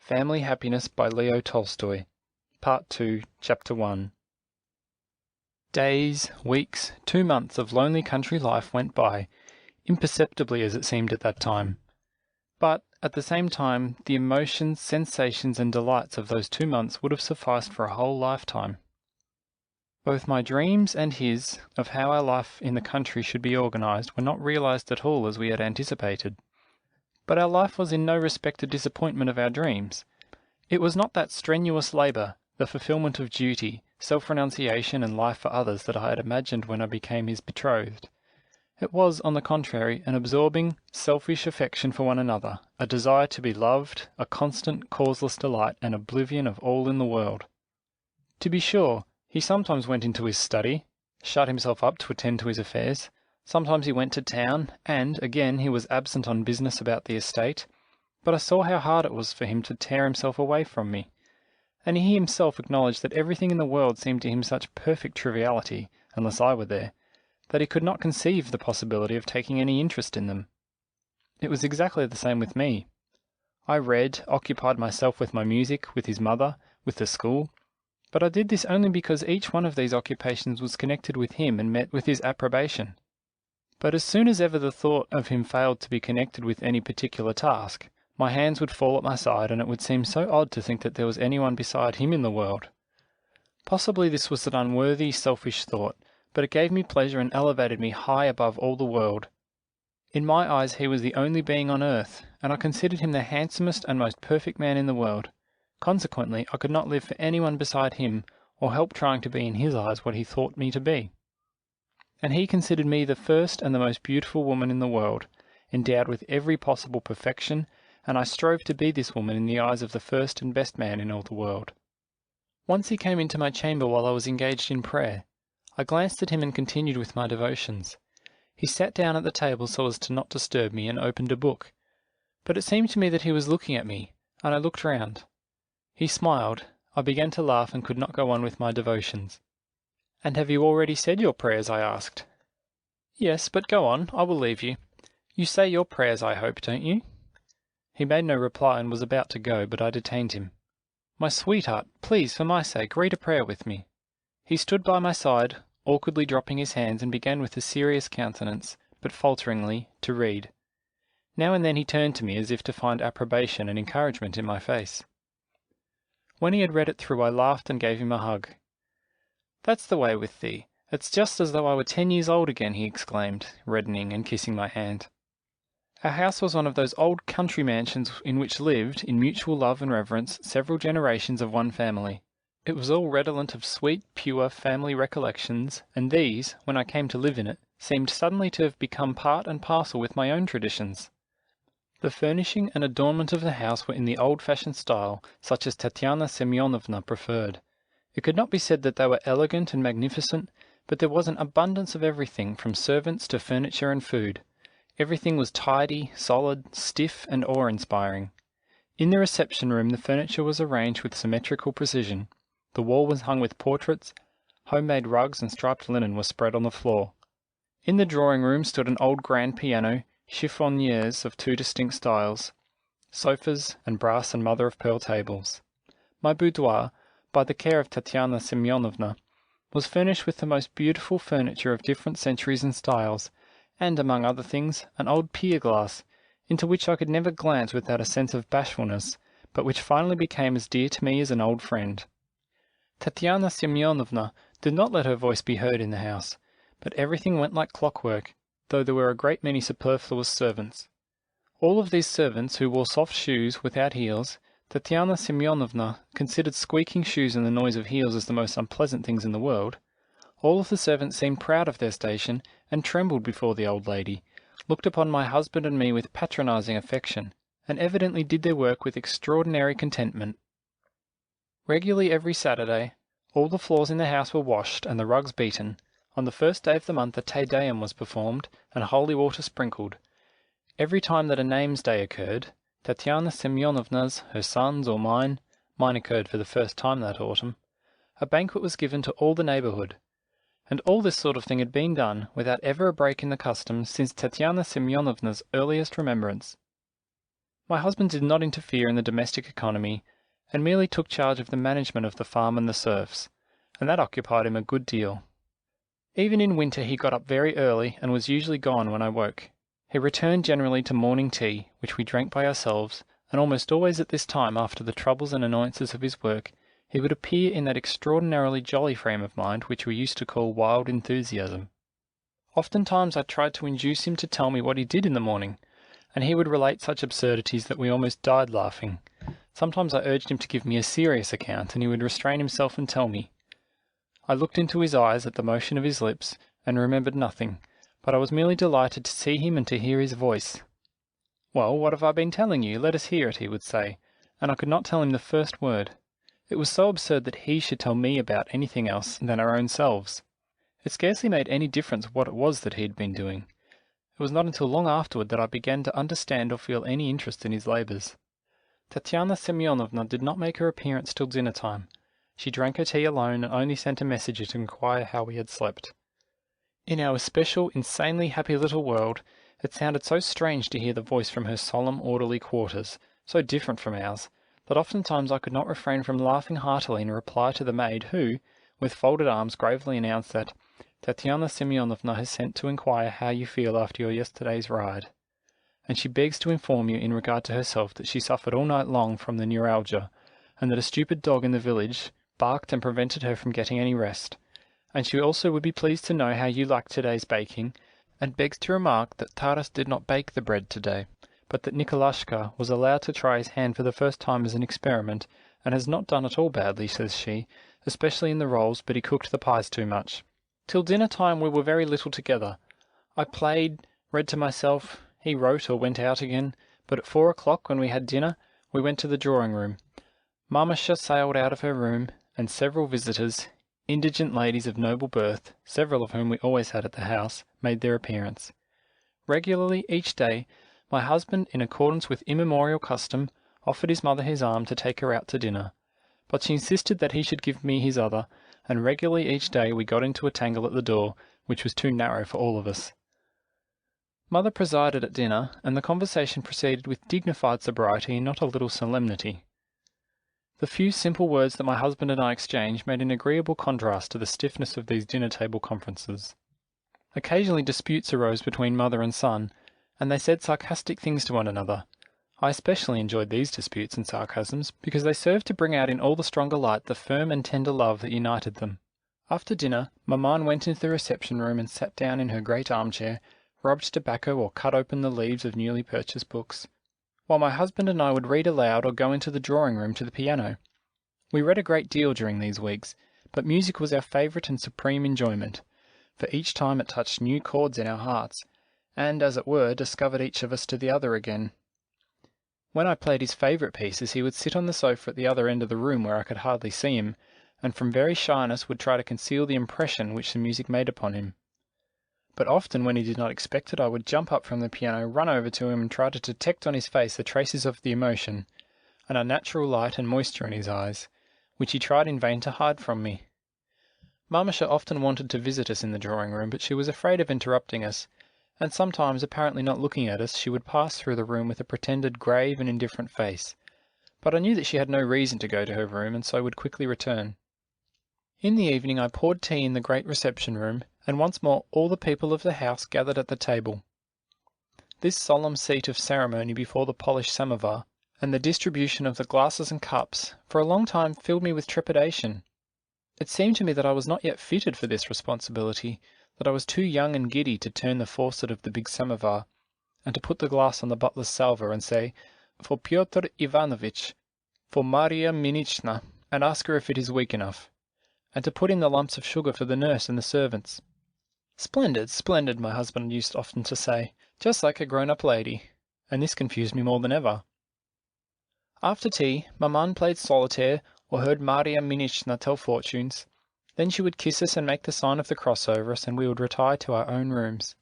Family Happiness by Leo Tolstoy. Part 2, Chapter 1. Days, weeks, 2 months of lonely country life went by, imperceptibly as it seemed at that time. But, at the same time, the emotions, sensations and delights of those 2 months would have sufficed for a whole lifetime. Both my dreams and his, of how our life in the country should be organised, were not realised at all as we had anticipated. But our life was in no respect a disappointment of our dreams. It was not that strenuous labour, the fulfilment of duty, self-renunciation and life for others that I had imagined when I became his betrothed. It was, on the contrary, an absorbing, selfish affection for one another, a desire to be loved, a constant, causeless delight, and oblivion of all in the world. To be sure, he sometimes went into his study, shut himself up to attend to his affairs. Sometimes he went to town, and, again, he was absent on business about the estate, but I saw how hard it was for him to tear himself away from me, and he himself acknowledged that everything in the world seemed to him such perfect triviality, unless I were there, that he could not conceive the possibility of taking any interest in them. It was exactly the same with me. I read, occupied myself with my music, with his mother, with the school, but I did this only because each one of these occupations was connected with him and met with his approbation. But as soon as ever the thought of him failed to be connected with any particular task, my hands would fall at my side, and it would seem so odd to think that there was anyone beside him in the world. Possibly this was an unworthy, selfish thought, but it gave me pleasure and elevated me high above all the world. In my eyes he was the only being on earth, and I considered him the handsomest and most perfect man in the world. Consequently, I could not live for anyone beside him, or help trying to be in his eyes what he thought me to be. And he considered me the first and the most beautiful woman in the world, endowed with every possible perfection, and I strove to be this woman in the eyes of the first and best man in all the world. Once he came into my chamber while I was engaged in prayer. I glanced at him and continued with my devotions. He sat down at the table so as to not disturb me and opened a book. But it seemed to me that he was looking at me, and I looked round. He smiled. I began to laugh and could not go on with my devotions. "And have you already said your prayers?" I asked. "Yes, but go on, I will leave you. You say your prayers, I hope, don't you?" He made no reply and was about to go, but I detained him. "My sweetheart, please, for my sake, read a prayer with me." He stood by my side, awkwardly dropping his hands, and began with a serious countenance, but falteringly, to read. Now and then he turned to me as if to find approbation and encouragement in my face. When he had read it through, I laughed and gave him a hug. "That's the way with thee. It's just as though I were 10 years old again," he exclaimed, reddening and kissing my hand. Our house was one of those old country mansions in which lived, in mutual love and reverence, several generations of one family. It was all redolent of sweet, pure family recollections, and these, when I came to live in it, seemed suddenly to have become part and parcel with my own traditions. The furnishing and adornment of the house were in the old-fashioned style, such as Tatiana Semyonovna preferred. It could not be said that they were elegant and magnificent, but there was an abundance of everything, from servants to furniture and food. Everything was tidy, solid, stiff, and awe-inspiring. In the reception room the furniture was arranged with symmetrical precision. The wall was hung with portraits, homemade rugs and striped linen were spread on the floor. In the drawing-room stood an old grand piano, chiffoniers of 2 distinct styles, sofas, and brass and mother-of-pearl tables. My boudoir, by the care of Tatiana Semyonovna, was furnished with the most beautiful furniture of different centuries and styles, and, among other things, an old pier-glass, into which I could never glance without a sense of bashfulness, but which finally became as dear to me as an old friend. Tatiana Semyonovna did not let her voice be heard in the house, but everything went like clockwork, though there were a great many superfluous servants. All of these servants, who wore soft shoes without heels, Tatiana Semyonovna considered squeaking shoes and the noise of heels as the most unpleasant things in the world. All of the servants seemed proud of their station, and trembled before the old lady, looked upon my husband and me with patronizing affection, and evidently did their work with extraordinary contentment. Regularly every Saturday, all the floors in the house were washed and the rugs beaten. On the first day of the month a Te Deum was performed, and holy water sprinkled. Every time that a name's day occurred, Tatiana Semyonovna's, her son's, or mine occurred for the first time that autumn, a banquet was given to all the neighbourhood. And all this sort of thing had been done, without ever a break in the custom, since Tatiana Semyonovna's earliest remembrance. My husband did not interfere in the domestic economy, and merely took charge of the management of the farm and the serfs, and that occupied him a good deal. Even in winter he got up very early, and was usually gone when I woke. He returned generally to morning tea, which we drank by ourselves, and almost always at this time, after the troubles and annoyances of his work, he would appear in that extraordinarily jolly frame of mind which we used to call wild enthusiasm. Oftentimes I tried to induce him to tell me what he did in the morning, and he would relate such absurdities that we almost died laughing. Sometimes I urged him to give me a serious account, and he would restrain himself and tell me. I looked into his eyes at the motion of his lips, and remembered nothing, but I was merely delighted to see him and to hear his voice. "Well, what have I been telling you? Let us hear it," he would say, and I could not tell him the first word. It was so absurd that he should tell me about anything else than our own selves. It scarcely made any difference what it was that he had been doing. It was not until long afterward that I began to understand or feel any interest in his labours. Tatiana Semyonovna did not make her appearance till dinner time. She drank her tea alone and only sent a messenger to inquire how we had slept. In our especial, insanely happy little world, it sounded so strange to hear the voice from her solemn, orderly quarters, so different from ours, that oftentimes I could not refrain from laughing heartily in reply to the maid who, with folded arms, gravely announced that Tatiana Semyonovna has sent to inquire how you feel after your yesterday's ride, and she begs to inform you in regard to herself that she suffered all night long from the neuralgia, and that a stupid dog in the village barked and prevented her from getting any rest, and she also would be pleased to know how you liked today's baking, and begs to remark that Taras did not bake the bread today, but that Nikolashka was allowed to try his hand for the first time as an experiment, and has not done at all badly, says she, especially in the rolls, but he cooked the pies too much. Till dinner time we were very little together. I played, read to myself, he wrote or went out again, but at 4 o'clock, when we had dinner, we went to the drawing-room. Mamasha sailed out of her room, and several visitors, indigent ladies of noble birth, several of whom we always had at the house, made their appearance. Regularly each day, my husband, in accordance with immemorial custom, offered his mother his arm to take her out to dinner, but she insisted that he should give me his other, and regularly each day we got into a tangle at the door, which was too narrow for all of us. Mother presided at dinner, and the conversation proceeded with dignified sobriety and not a little solemnity. The few simple words that my husband and I exchanged made an agreeable contrast to the stiffness of these dinner-table conferences. Occasionally disputes arose between mother and son, and they said sarcastic things to one another. I especially enjoyed these disputes and sarcasms, because they served to bring out in all the stronger light the firm and tender love that united them. After dinner, Maman went into the reception-room and sat down in her great armchair, rubbed tobacco or cut open the leaves of newly purchased books, while my husband and I would read aloud or go into the drawing-room to the piano. We read a great deal during these weeks, but music was our favourite and supreme enjoyment, for each time it touched new chords in our hearts, and, as it were, discovered each of us to the other again. When I played his favourite pieces, he would sit on the sofa at the other end of the room where I could hardly see him, and from very shyness would try to conceal the impression which the music made upon him. But often, when he did not expect it, I would jump up from the piano, run over to him, and try to detect on his face the traces of the emotion, an unnatural light and moisture in his eyes, which he tried in vain to hide from me. Mamasha often wanted to visit us in the drawing-room, but she was afraid of interrupting us, and sometimes, apparently not looking at us, she would pass through the room with a pretended grave and indifferent face. But I knew that she had no reason to go to her room, and so would quickly return. In the evening I poured tea in the great reception-room, and once more all the people of the house gathered at the table. This solemn seat of ceremony before the polished samovar, and the distribution of the glasses and cups, for a long time filled me with trepidation. It seemed to me that I was not yet fitted for this responsibility, that I was too young and giddy to turn the faucet of the big samovar, and to put the glass on the butler's salver and say, "For Pyotr Ivanovitch, for Maria Minichna, and ask her if it is weak enough," and to put in the lumps of sugar for the nurse and the servants. "Splendid, splendid," my husband used often to say, "just like a grown-up lady," and this confused me more than ever. After tea, Maman played solitaire or heard Maria Minichna tell fortunes. Then she would kiss us and make the sign of the cross over us, and we would retire to our own rooms.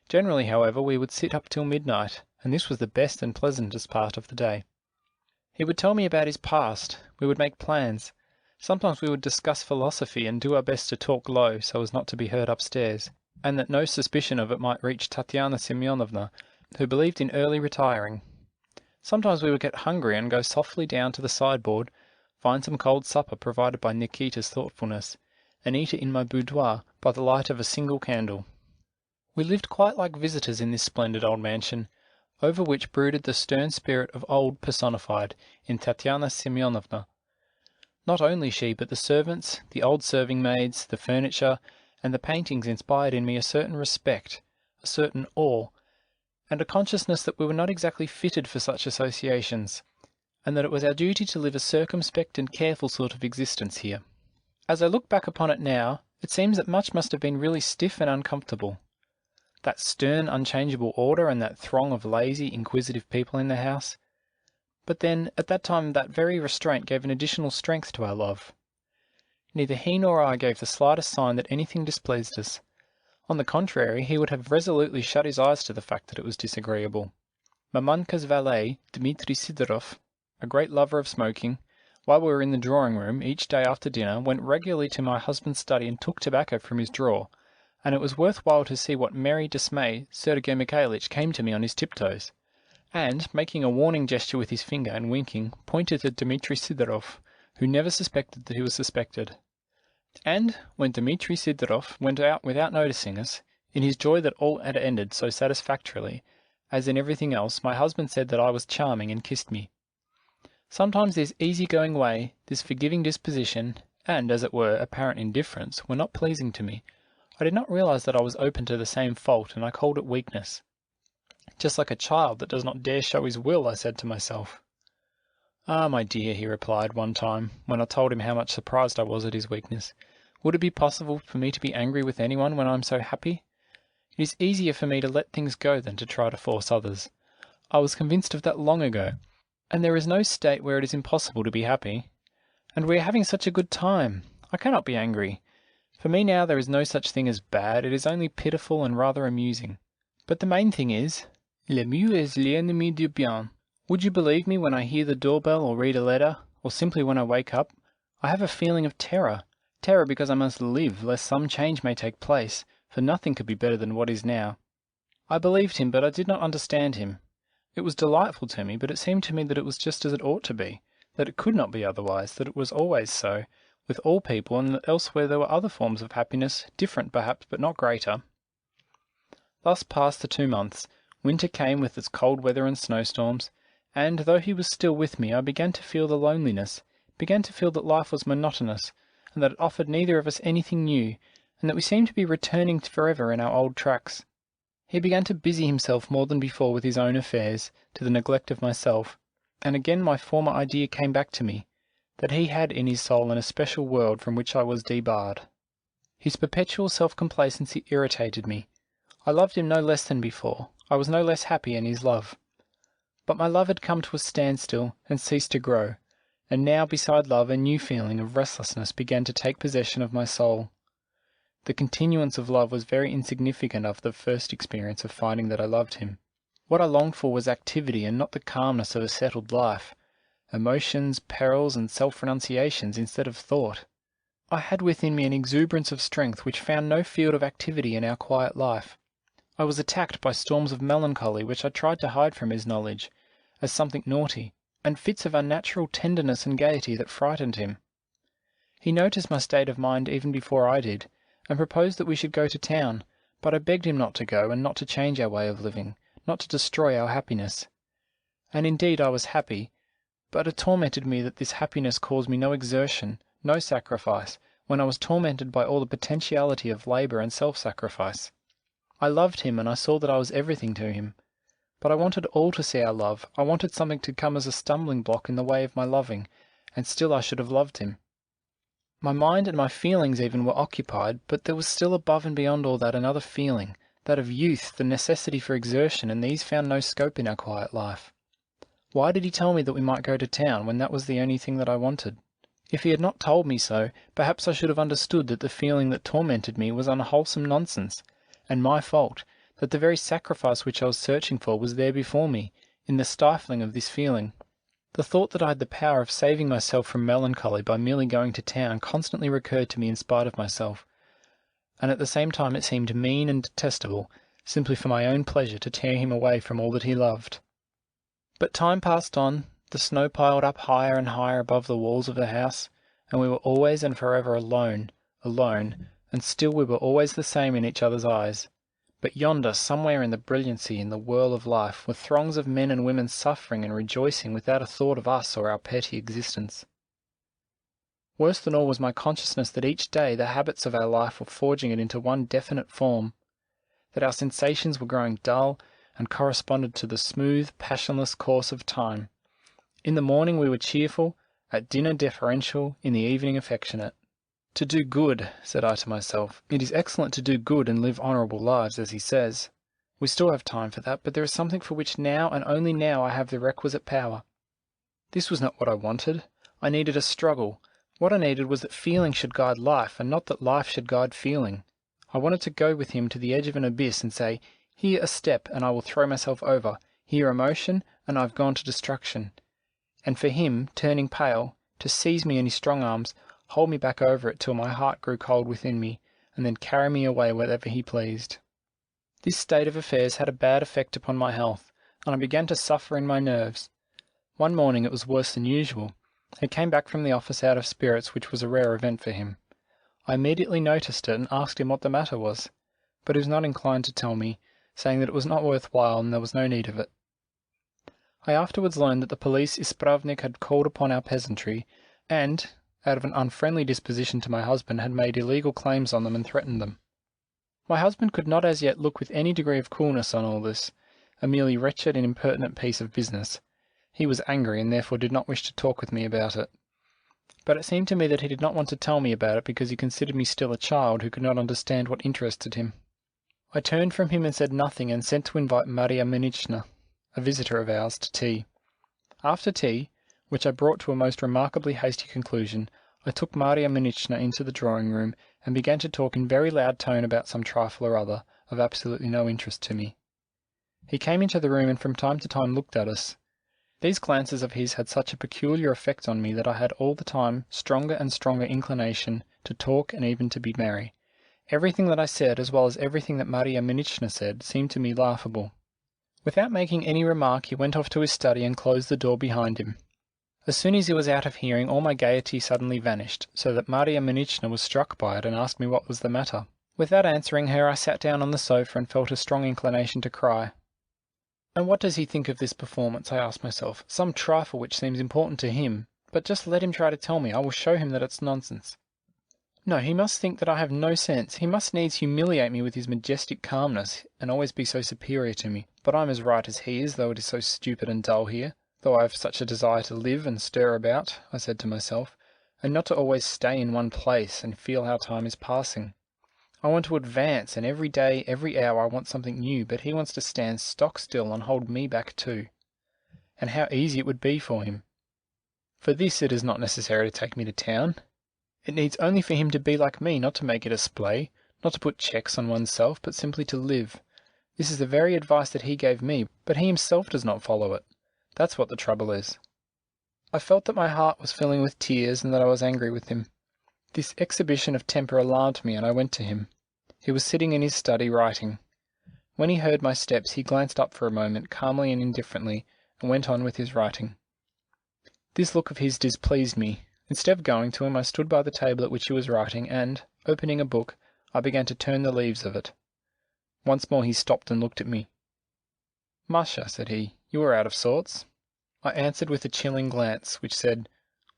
Generally, however, we would sit up till midnight, and this was the best and pleasantest part of the day. He would tell me about his past, we would make plans. Sometimes we would discuss philosophy and do our best to talk low so as not to be heard upstairs, and that no suspicion of it might reach Tatiana Semyonovna, who believed in early retiring. Sometimes we would get hungry and go softly down to the sideboard, find some cold supper provided by Nikita's thoughtfulness, and eat it in my boudoir by the light of a single candle. We lived quite like visitors in this splendid old mansion, over which brooded the stern spirit of old personified in Tatyana Semyonovna. Not only she, but the servants, the old serving maids, the furniture, and the paintings inspired in me a certain respect, a certain awe, and a consciousness that we were not exactly fitted for such associations, and that it was our duty to live a circumspect and careful sort of existence here. As I look back upon it now, it seems that much must have been really stiff and uncomfortable. That stern, unchangeable order and that throng of lazy, inquisitive people in the house. But then, at that time, that very restraint gave an additional strength to our love. Neither he nor I gave the slightest sign that anything displeased us. On the contrary, he would have resolutely shut his eyes to the fact that it was disagreeable. Mamanka's valet, Dmitri Sidorov, a great lover of smoking, while we were in the drawing-room each day after dinner, went regularly to my husband's study and took tobacco from his drawer, and it was worthwhile to see what merry dismay Sergei Mikhailich came to me on his tiptoes, and, making a warning gesture with his finger and winking, pointed at Dmitri Sidorov, who never suspected that he was suspected. And, when Dmitri Sidorov went out without noticing us, in his joy that all had ended so satisfactorily, as in everything else, my husband said that I was charming and kissed me. Sometimes this easy-going way, this forgiving disposition, and, as it were, apparent indifference, were not pleasing to me. I did not realize that I was open to the same fault, and I called it weakness. Just like a child that does not dare show his will, I said to myself. "Ah, my dear," he replied one time, when I told him how much surprised I was at his weakness, "would it be possible for me to be angry with anyone when I am so happy? It is easier for me to let things go than to try to force others. I was convinced of that long ago, and there is no state where it is impossible to be happy. And we are having such a good time. I cannot be angry. For me now there is no such thing as bad, it is only pitiful and rather amusing. But the main thing is, le mieux est l'ennemi du bien. Would you believe me when I hear the doorbell or read a letter, or simply when I wake up? I have a feeling of terror. Terror because I must live, lest some change may take place, for nothing could be better than what is now." I believed him, but I did not understand him. It was delightful to me, but it seemed to me that it was just as it ought to be, that it could not be otherwise, that it was always so, with all people, and that elsewhere there were other forms of happiness, different perhaps, but not greater. Thus passed the 2 months. Winter came with its cold weather and snowstorms, and, though he was still with me, I began to feel the loneliness, began to feel that life was monotonous, and that it offered neither of us anything new, and that we seemed to be returning forever in our old tracks. He began to busy himself more than before with his own affairs, to the neglect of myself, and again my former idea came back to me, that he had in his soul an especial world from which I was debarred. His perpetual self-complacency irritated me. I loved him no less than before. I was no less happy in his love. But my love had come to a standstill and ceased to grow, and now beside love a new feeling of restlessness began to take possession of my soul. The continuance of love was very insignificant after the first experience of finding that I loved him. What I longed for was activity and not the calmness of a settled life, emotions, perils, and self-renunciations instead of thought. I had within me an exuberance of strength which found no field of activity in our quiet life. I was attacked by storms of melancholy which I tried to hide from his knowledge, as something naughty, and fits of unnatural tenderness and gaiety that frightened him. He noticed my state of mind even before I did, and proposed that we should go to town, but I begged him not to go, and not to change our way of living, not to destroy our happiness. And indeed I was happy, but it tormented me that this happiness caused me no exertion, no sacrifice, when I was tormented by all the potentiality of labour and self-sacrifice. I loved him, and I saw that I was everything to him. But I wanted all to see our love. I wanted something to come as a stumbling block in the way of my loving, and still I should have loved him. My mind and my feelings even were occupied, but there was still above and beyond all that another feeling, that of youth, the necessity for exertion, and these found no scope in our quiet life. Why did he tell me that we might go to town, when that was the only thing that I wanted? If he had not told me so, perhaps I should have understood that the feeling that tormented me was unwholesome nonsense, and my fault, that the very sacrifice which I was searching for was there before me, in the stifling of this feeling. The thought that I had the power of saving myself from melancholy by merely going to town constantly recurred to me in spite of myself, and at the same time it seemed mean and detestable, simply for my own pleasure to tear him away from all that he loved. But time passed on, the snow piled up higher and higher above the walls of the house, and we were always and forever alone, and still we were always the same in each other's eyes. But yonder, somewhere in the brilliancy, in the whirl of life, were throngs of men and women suffering and rejoicing without a thought of us or our petty existence. Worse than all was my consciousness that each day the habits of our life were forging it into one definite form, that our sensations were growing dull and corresponded to the smooth, passionless course of time. In the morning we were cheerful, at dinner deferential, in the evening affectionate. To do good, said I to myself. It is excellent to do good and live honourable lives, as he says. We still have time for that, but there is something for which now and only now I have the requisite power. This was not what I wanted. I needed a struggle. What I needed was that feeling should guide life, and not that life should guide feeling. I wanted to go with him to the edge of an abyss and say, here a step, and I will throw myself over. Here emotion, and I have gone to destruction. And for him, turning pale, to seize me in his strong arms, hold me back over it till my heart grew cold within me, and then carry me away wherever he pleased. This state of affairs had a bad effect upon my health, and I began to suffer in my nerves. One morning it was worse than usual. He came back from the office out of spirits, which was a rare event for him. I immediately noticed it and asked him what the matter was, but he was not inclined to tell me, saying that it was not worth while and there was no need of it. I afterwards learned that the police ispravnik had called upon our peasantry, and, out of an unfriendly disposition to my husband, had made illegal claims on them and threatened them. My husband could not as yet look with any degree of coolness on all this, a merely wretched and impertinent piece of business. He was angry and therefore did not wish to talk with me about it. But it seemed to me that he did not want to tell me about it because he considered me still a child who could not understand what interested him. I turned from him and said nothing, and sent to invite Maria Minichna, a visitor of ours, to tea. After tea, which I brought to a most remarkably hasty conclusion, I took Maria Minichna into the drawing-room and began to talk in very loud tone about some trifle or other, of absolutely no interest to me. He came into the room and from time to time looked at us. These glances of his had such a peculiar effect on me that I had all the time stronger and stronger inclination to talk and even to be merry. Everything that I said, as well as everything that Maria Minichna said, seemed to me laughable. Without making any remark, he went off to his study and closed the door behind him. As soon as he was out of hearing, all my gaiety suddenly vanished, so that Maria Minichna was struck by it and asked me what was the matter. Without answering her, I sat down on the sofa and felt a strong inclination to cry. And what does he think of this performance, I asked myself. Some trifle which seems important to him, but just let him try to tell me. I will show him that it's nonsense. No, he must think that I have no sense. He must needs humiliate me with his majestic calmness, and always be so superior to me. But I'm as right as he is, though it is so stupid and dull here. Though I have such a desire to live and stir about, I said to myself, and not to always stay in one place and feel how time is passing. I want to advance, and every day, every hour I want something new, but he wants to stand stock still and hold me back too. And how easy it would be for him. For this it is not necessary to take me to town. It needs only for him to be like me, not to make a display, not to put checks on oneself, but simply to live. This is the very advice that he gave me, but he himself does not follow it. That's what the trouble is. I felt that my heart was filling with tears and that I was angry with him. This exhibition of temper alarmed me, and I went to him. He was sitting in his study writing. When he heard my steps, he glanced up for a moment, calmly and indifferently, and went on with his writing. This look of his displeased me. Instead of going to him, I stood by the table at which he was writing, and, opening a book, I began to turn the leaves of it. Once more he stopped and looked at me. "Masha," said he, "you are out of sorts." I answered with a chilling glance, which said,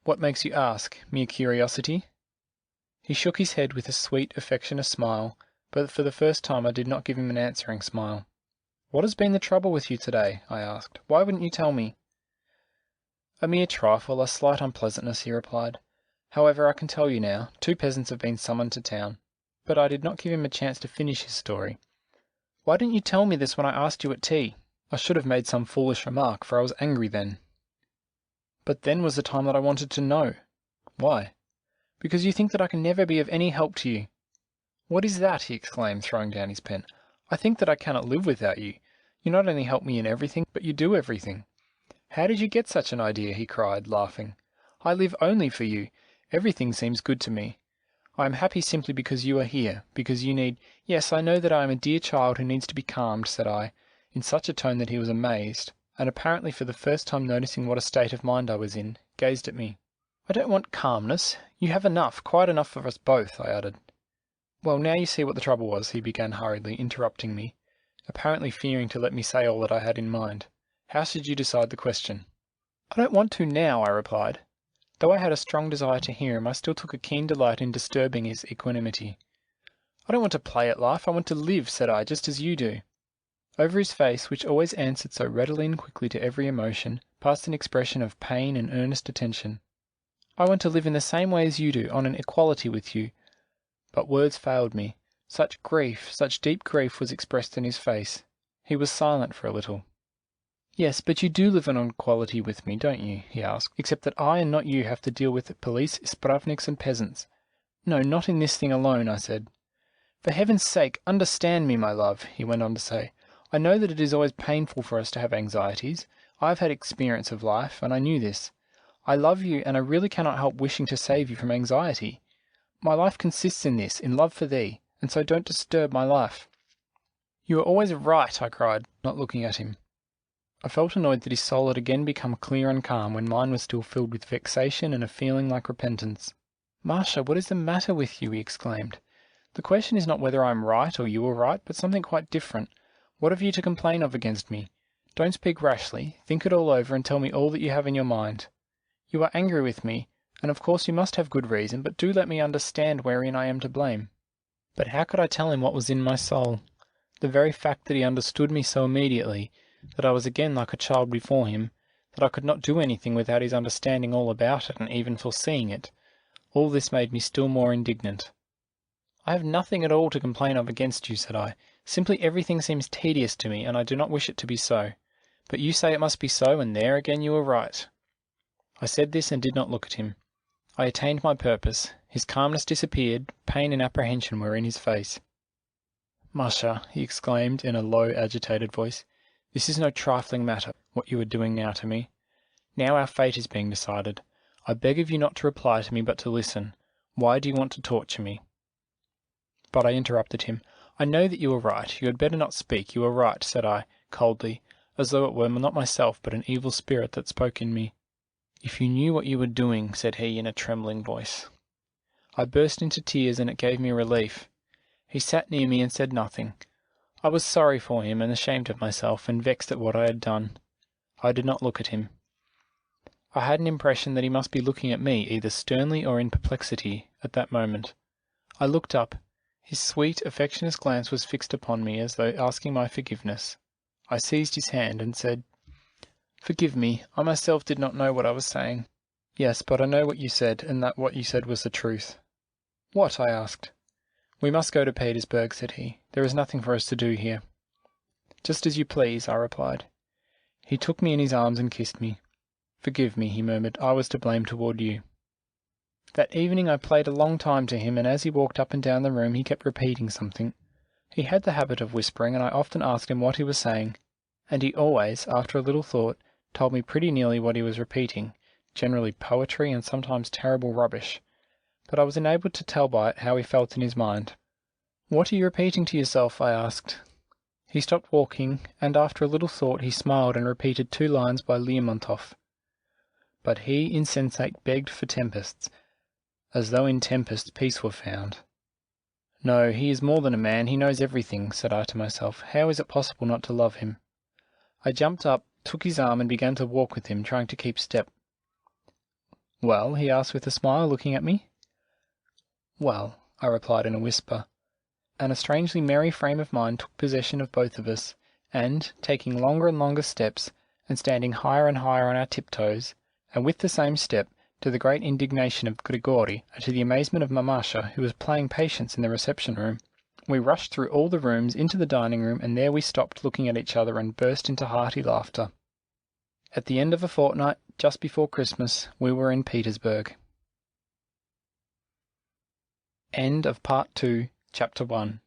"What makes you ask? Mere curiosity?" He shook his head with a sweet, affectionate smile, but for the first time I did not give him an answering smile. "What has been the trouble with you today?" I asked. "Why wouldn't you tell me?" "A mere trifle, a slight unpleasantness," he replied. "However, I can tell you now. 2 peasants have been summoned to town." But I did not give him a chance to finish his story. "Why didn't you tell me this when I asked you at tea?" I should have made some foolish remark, for I was angry then. "But then was the time that I wanted to know." "Why?" "Because you think that I can never be of any help to you." "What is that?" he exclaimed, throwing down his pen. "I think that I cannot live without you. You not only help me in everything, but you do everything." "How did you get such an idea?" he cried, laughing. "I live only for you. Everything seems good to me. I am happy simply because you are here, because you need—" "Yes, I know that I am a dear child who needs to be calmed," said I, in such a tone that he was amazed. and apparently for the first time noticing what a state of mind I was in, gazed at me. "I don't want calmness. You have enough, quite enough for us both," I added. "Well, now you see what the trouble was," he began hurriedly, interrupting me, apparently fearing to let me say all that I had in mind. "How should you decide the question?" "I don't want to now," I replied. Though I had a strong desire to hear him, I still took a keen delight in disturbing his equanimity. "I don't want to play at life, I want to live," said I, "just as you do." Over his face, which always answered so readily and quickly to every emotion, passed an expression of pain and earnest attention. "I want to live in the same way as you do, on an equality with you." But words failed me. Such grief, such deep grief was expressed in his face. He was silent for a little. "Yes, but you do live on an equality with me, don't you?" he asked, "except that I and not you have to deal with police, ispravniks and peasants." "No, not in this thing alone," I said. "For heaven's sake, understand me, my love," he went on to say. "I know that it is always painful for us to have anxieties. I have had experience of life, and I knew this. I love you, and I really cannot help wishing to save you from anxiety. My life consists in this, in love for thee, and so don't disturb my life." "You are always right," I cried, not looking at him. I felt annoyed that his soul had again become clear and calm when mine was still filled with vexation and a feeling like repentance. "Marcia, what is the matter with you?" he exclaimed. "The question is not whether I am right or you are right, but something quite different. What have you to complain of against me? Don't speak rashly. Think it all over and tell me all that you have in your mind. You are angry with me, and of course you must have good reason, but do let me understand wherein I am to blame." But how could I tell him what was in my soul? The very fact that he understood me so immediately, that I was again like a child before him, that I could not do anything without his understanding all about it and even foreseeing it, all this made me still more indignant. "I have nothing at all to complain of against you," said I. "Simply everything seems tedious to me, and I do not wish it to be so. But you say it must be so, and there again you are right." I said this and did not look at him. I attained my purpose. His calmness disappeared, pain and apprehension were in his face. "Masha," he exclaimed in a low, agitated voice, "this is no trifling matter, what you are doing now to me. Now our fate is being decided. I beg of you not to reply to me, but to listen. Why do you want to torture me?" But I interrupted him. "I know that you are right. You had better not speak. You are right," said I, coldly, as though it were not myself but an evil spirit that spoke in me. "If you knew what you were doing," said he in a trembling voice. I burst into tears, and it gave me relief. He sat near me and said nothing. I was sorry for him and ashamed of myself, and vexed at what I had done. I did not look at him. I had an impression that he must be looking at me, either sternly or in perplexity, at that moment. I looked up. His sweet, affectionate glance was fixed upon me as though asking my forgiveness. I seized his hand and said, "Forgive me, I myself did not know what I was saying." "Yes, but I know what you said, and that what you said was the truth." "What?" I asked. "We must go to Petersburg," said he. "There is nothing for us to do here." "Just as you please," I replied. He took me in his arms and kissed me. "Forgive me," he murmured. "I was to blame toward you." That evening I played a long time to him, and as he walked up and down the room he kept repeating something. He had the habit of whispering, and I often asked him what he was saying, and he always, after a little thought, told me pretty nearly what he was repeating, generally poetry and sometimes terrible rubbish, but I was enabled to tell by it how he felt in his mind. "What are you repeating to yourself?" I asked. He stopped walking, and after a little thought he smiled and repeated 2 lines by Lermontov. "But he, insensate, begged for tempests, as though in tempest peace were found." "No, he is more than a man, he knows everything," said I to myself. "How is it possible not to love him?" I jumped up, took his arm and began to walk with him, trying to keep step. "Well?" he asked with a smile, looking at me. "Well," I replied in a whisper, and a strangely merry frame of mind took possession of both of us, and, taking longer and longer steps, and standing higher and higher on our tiptoes, and with the same step, to the great indignation of Grigori, and to the amazement of Mamasha, who was playing patience in the reception-room, we rushed through all the rooms into the dining-room, and there we stopped looking at each other and burst into hearty laughter. At the end of a fortnight, just before Christmas, we were in Petersburg. End of Part 2, Chapter 1.